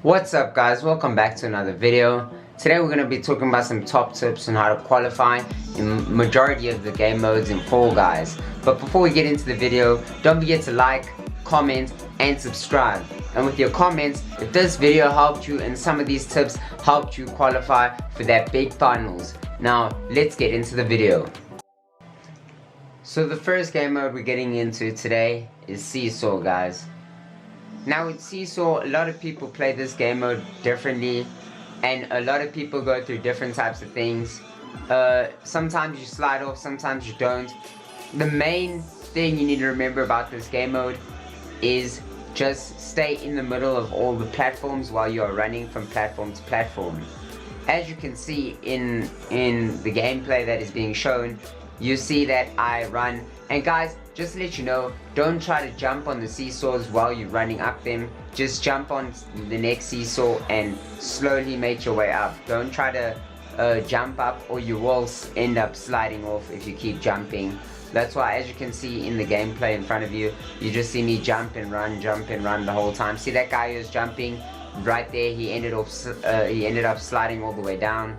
What's up guys, welcome back to another video. Today we're going to be talking about some top tips on how to qualify in majority of the game modes in Fall Guys. But before we get into the video, don't forget to like, comment and subscribe. And with your comments, if this video helped you and some of these tips helped you qualify for that big finals. Now let's get into the video. So the first game mode we're getting into today is Seesaw, guys. Now with Seesaw, a lot of people play this game mode differently, and a lot of people go through different types of things. Sometimes you slide off, sometimes you don't. The main thing you need to remember about this game mode is just stay in the middle of all the platforms while you are running from platform to platform. As you can see in the gameplay that is being shown, you see that I run, and guys, just to let you know, don't try to jump on the seesaws while you're running up them. Just jump on the next seesaw and slowly make your way up. Don't try to jump up, or you will end up sliding off if you keep jumping. That's why, as you can see in the gameplay in front of you, you just see me jump and run the whole time. See that guy who's jumping right there? He ended up sliding all the way down.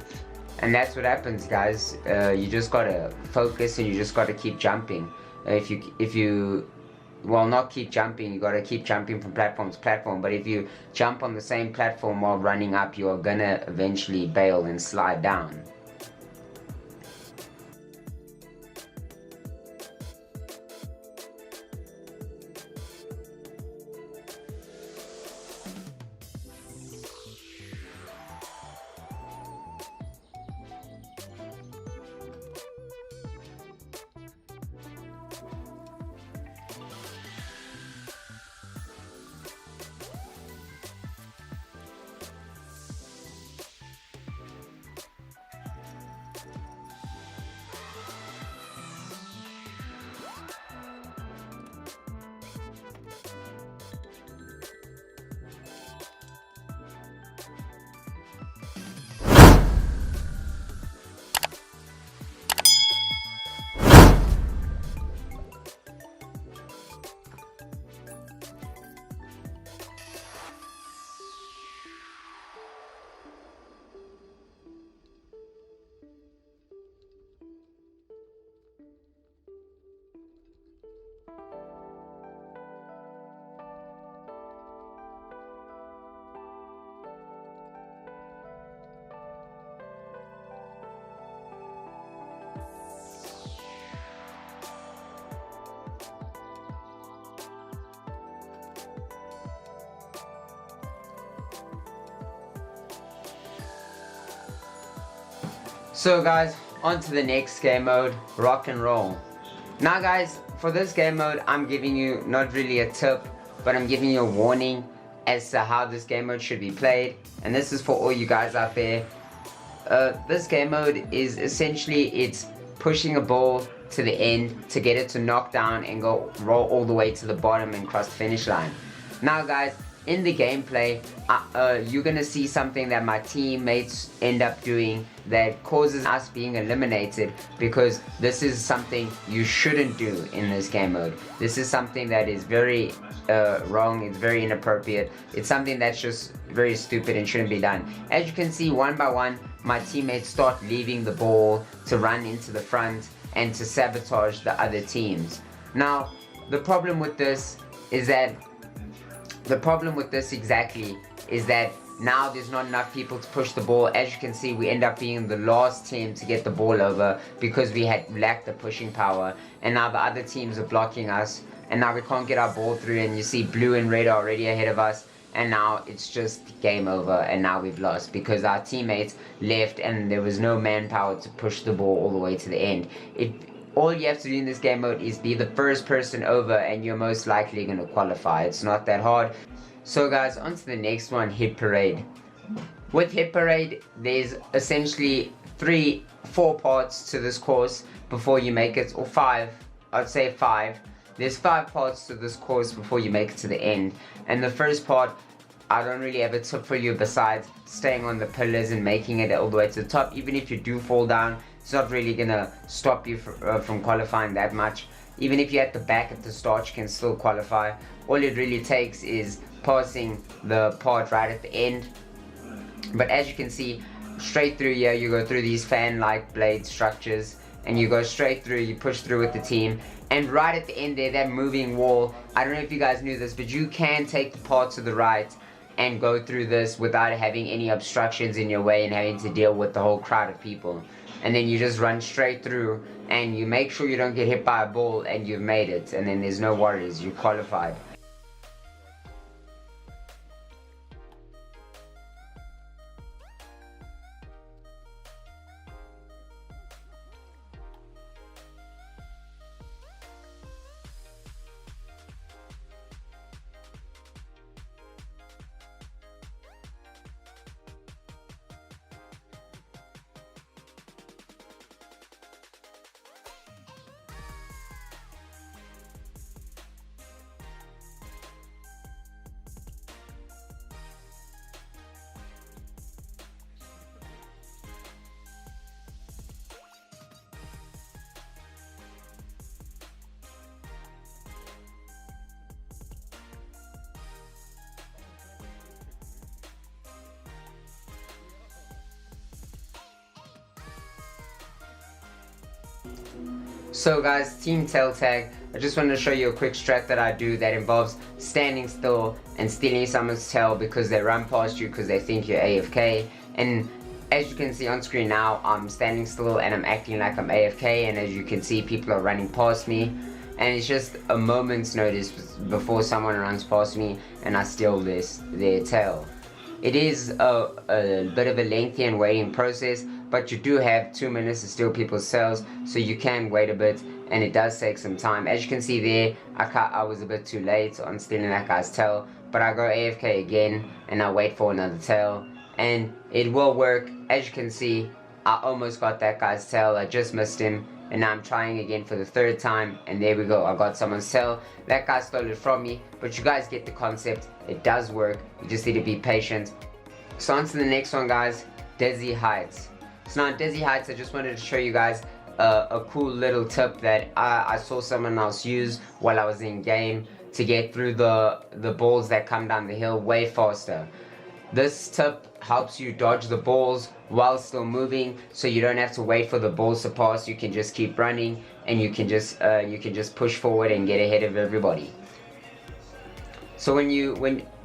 And that's what happens, guys. You just gotta focus and you just gotta keep jumping. If you well, not keep jumping, you gotta keep jumping from platform to platform. But if you jump on the same platform while running up, you're gonna eventually bail and slide down. So guys, on to the next game mode, rock and roll. Now guys, for this game mode, I'm giving you not really a tip, but I'm giving you a warning as to how this game mode should be played. And this is for all you guys out there. This game mode is essentially, it's pushing a ball to the end to get it to knock down and go roll all the way to the bottom and cross the finish line. Now guys, in the gameplay, you're gonna see something that my teammates end up doing that causes us being eliminated, because this is something you shouldn't do in this game mode. This is something that is very wrong, it's very inappropriate, it's something that's just very stupid and shouldn't be done. As you can see, one by one, my teammates start leaving the ball to run into the front and to sabotage the other teams. Now, the problem with this exactly is that now there's not enough people to push the ball. As you can see, we end up being the last team to get the ball over because we had lacked the pushing power, and now the other teams are blocking us, and now we can't get our ball through, and you see blue and red are already ahead of us, and now it's just game over, and now we've lost because our teammates left and there was no manpower to push the ball all the way to the end. All you have to do in this game mode is be the first person over, and you're most likely going to qualify. It's not that hard. So guys, on to the next one, Hit Parade. With Hit Parade, there's essentially 4 parts to this course before you make it, or 5, I'd say 5. There's 5 parts to this course before you make it to the end. And the first part, I don't really have a tip for you besides staying on the pillars and making it all the way to the top. Even if you do fall down, it's not really gonna stop you from qualifying that much. Even if you're at the back at the start, you can still qualify. All it really takes is passing the part right at the end. But as you can see, straight through here, you go through these fan-like blade structures, and you go straight through, you push through with the team, and right at the end there, that moving wall, I don't know if you guys knew this, but you can take the part to the right and go through this without having any obstructions in your way and having to deal with the whole crowd of people. And then you just run straight through, and you make sure you don't get hit by a ball, and you've made it, and then there's no worries, you qualified. So guys, team tail tag, I just wanted to show you a quick strat that I do that involves standing still and stealing someone's tail because they run past you because they think you're AFK. And as you can see on screen now, I'm standing still and I'm acting like I'm AFK, and as you can see, people are running past me, and it's just a moment's notice before someone runs past me and I steal their tail. It is a bit of a lengthy and waiting process, but you do have 2 minutes to steal people's tails, so you can wait a bit, and it does take some time. As you can see there, I was a bit too late on stealing that guy's tail, but I go AFK again and I wait for another tail, and it will work. As you can see, I almost got that guy's tail, I just missed him, and now I'm trying again for the 3rd time, and there we go, I got someone's tail. That guy stole it from me, but you guys get the concept. It does work, you just need to be patient. So on to the next one, guys, Dizzy Heights. So now Dizzy Heights, I just wanted to show you guys a cool little tip that I saw someone else use while I was in game to get through the balls that come down the hill way faster. This tip helps you dodge the balls while still moving, so you don't have to wait for the balls to pass. You can just keep running, and you can just push forward and get ahead of everybody. So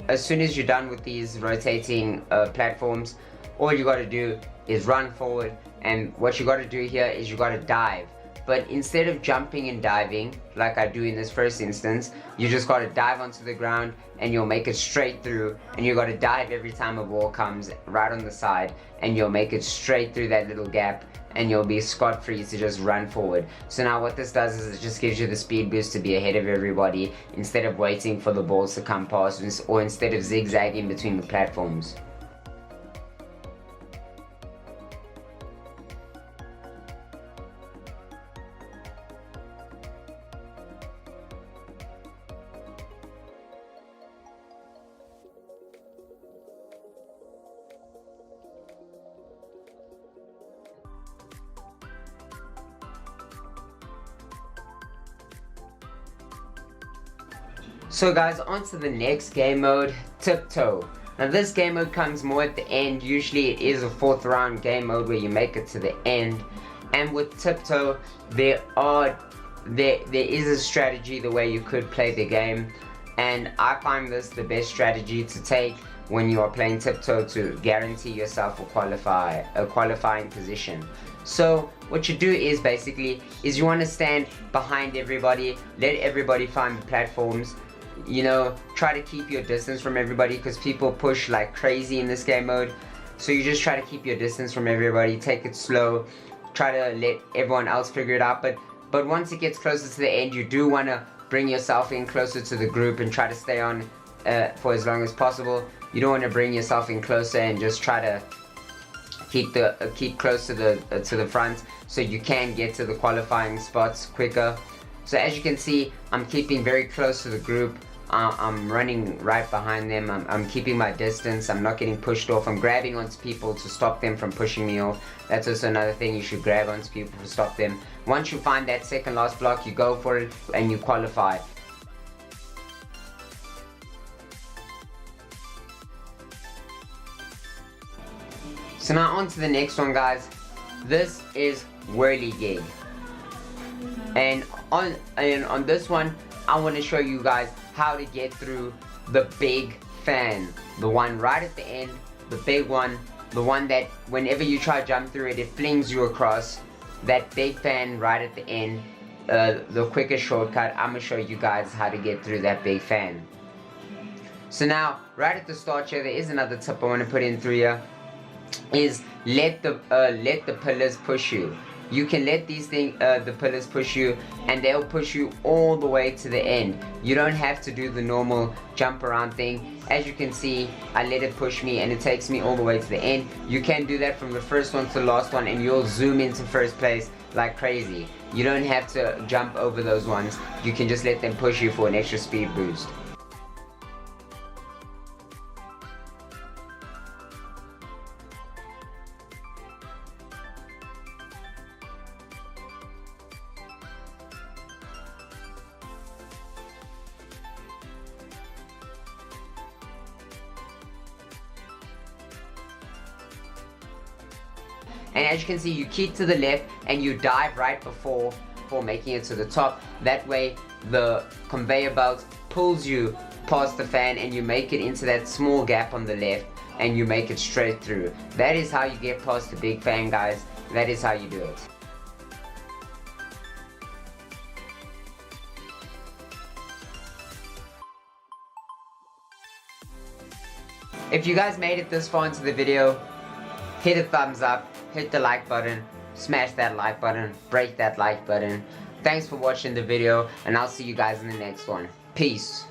as soon as you're done with these rotating platforms, all you got to do is run forward, and what you got to do here is you got to dive. But instead of jumping and diving like I do in this first instance, you just got to dive onto the ground and you'll make it straight through, and you got to dive every time a ball comes right on the side, and you'll make it straight through that little gap, and you'll be scot-free to just run forward. So now what this does is it just gives you the speed boost to be ahead of everybody instead of waiting for the balls to come past, or instead of zigzagging between the platforms. So guys, on to the next game mode, Tiptoe. Now this game mode comes more at the end. Usually it is a 4th round game mode where you make it to the end. And with Tiptoe, there is a strategy the way you could play the game. And I find this the best strategy to take when you are playing Tiptoe to guarantee yourself a qualifying position. So what you do is you want to stand behind everybody, let everybody find the platforms. You know, try to keep your distance from everybody because people push like crazy in this game mode. So you just try to keep your distance from everybody, take it slow, try to let everyone else figure it out. But once it gets closer to the end, you do want to bring yourself in closer to the group and try to stay on for as long as possible. You don't want to bring yourself in closer and just try to keep close to the front so you can get to the qualifying spots quicker. So as you can see, I'm keeping very close to the group I'm running right behind them. I'm keeping my distance. I'm not getting pushed off. I'm grabbing onto people to stop them from pushing me off. That's also another thing. You should grab onto people to stop them. Once you find that second last block, you go for it and you qualify. So now on to the next one, guys. This is whirlygig. And on this one, I want to show you guys how to get through the big fan. The one right at the end, the big one, the one that whenever you try to jump through it, it flings you across. That big fan right at the end, the quickest shortcut. I'm going to show you guys how to get through that big fan. So now, right at the start here, there is another tip I want to put in through here. Is let the pillars push you. You can let these the pillars push you, and they'll push you all the way to the end. You don't have to do the normal jump around thing. As you can see, I let it push me and it takes me all the way to the end. You can do that from the first one to the last one, and you'll zoom into first place like crazy. You don't have to jump over those ones. You can just let them push you for an extra speed boost. And as you can see, you keep to the left and you dive right before making it to the top. That way the conveyor belt pulls you past the fan and you make it into that small gap on the left and you make it straight through. That is how you get past the big fan, guys. That is how you do it. If you guys made it this far into the video, hit a thumbs up, hit the like button, smash that like button, break that like button. Thanks for watching the video, and I'll see you guys in the next one. Peace.